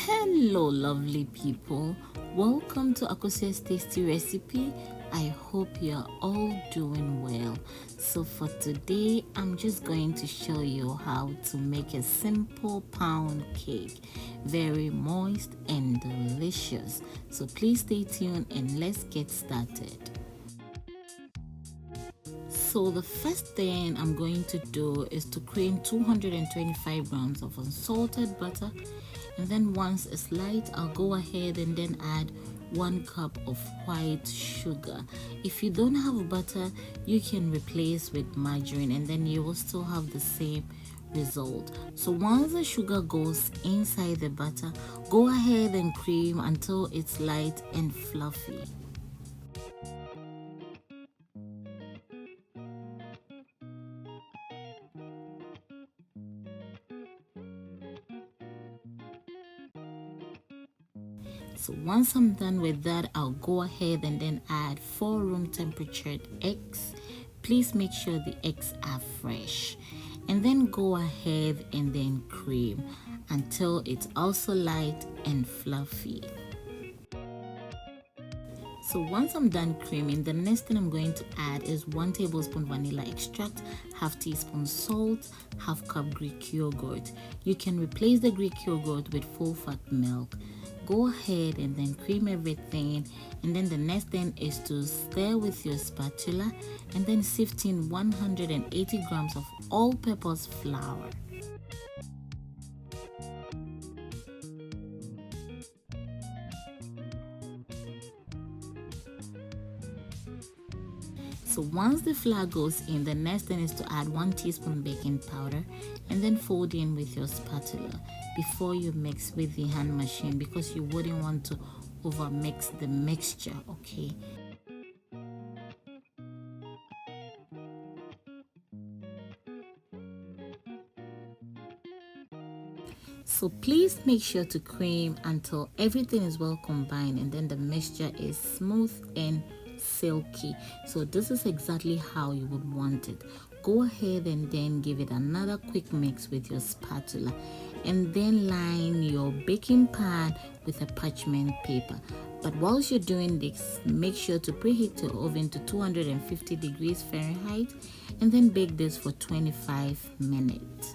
Hello, lovely people. Welcome to Akosia's Tasty Recipe. I hope you're all doing well. So for today, I'm just going to show you how to make a simple pound cake. Very moist and delicious. So please stay tuned and let's get started. So the first thing I'm going to do is to cream 225 grams of unsalted butter, and then once it's light, I'll go ahead and then add 1 cup of white sugar. If you don't have butter, you can replace with margarine and then you will still have the same result. So once the sugar goes inside the butter, go ahead and cream until it's light and fluffy. So once I'm done with that, I'll go ahead and then add 4 room temperature eggs. Please make sure the eggs are fresh. And then go ahead and then cream until it's also light and fluffy. So once I'm done creaming, the next thing I'm going to add is 1 tablespoon vanilla extract, half teaspoon salt, half cup Greek yogurt. You can replace the Greek yogurt with full fat milk. Go ahead and then cream everything, and then the next thing is to stir with your spatula and then sift in 180 grams of all-purpose flour. So once the flour goes in, the next thing is to add 1 teaspoon baking powder and then fold in with your spatula before you mix with the hand machine, because you wouldn't want to over mix the mixture, okay? So please make sure to cream until everything is well combined and then the mixture is smooth and silky. So this is exactly how you would want it. Go ahead and then give it another quick mix with your spatula and then line your baking pan with a parchment paper. But whilst you're doing this, make sure to preheat your oven to 250 degrees Fahrenheit and then bake this for 25 minutes.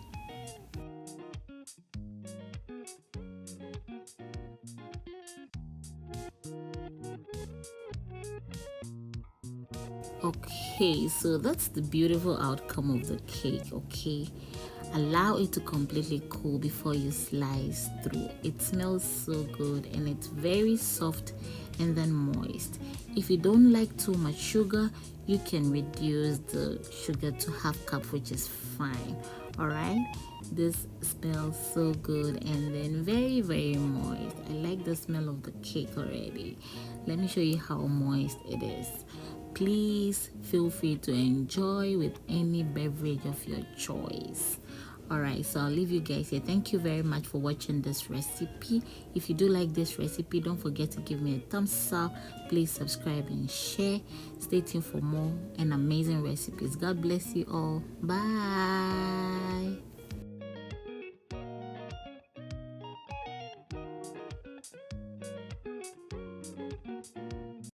Okay, so that's the beautiful outcome of the cake, okay? Allow it to completely cool before you slice through. It smells so good and it's very soft and then moist. If you don't like too much sugar, you can reduce the sugar to half cup, which is fine. All right, this smells so good and then very, very moist. I like the smell of the cake already. Let me show you how moist it is. Please feel free to enjoy with any beverage of your choice. Alright, so I'll leave you guys here. Thank you very much for watching this recipe. If you do like this recipe, don't forget to give me a thumbs up. Please subscribe and share. Stay tuned for more and amazing recipes. God bless you all. Bye.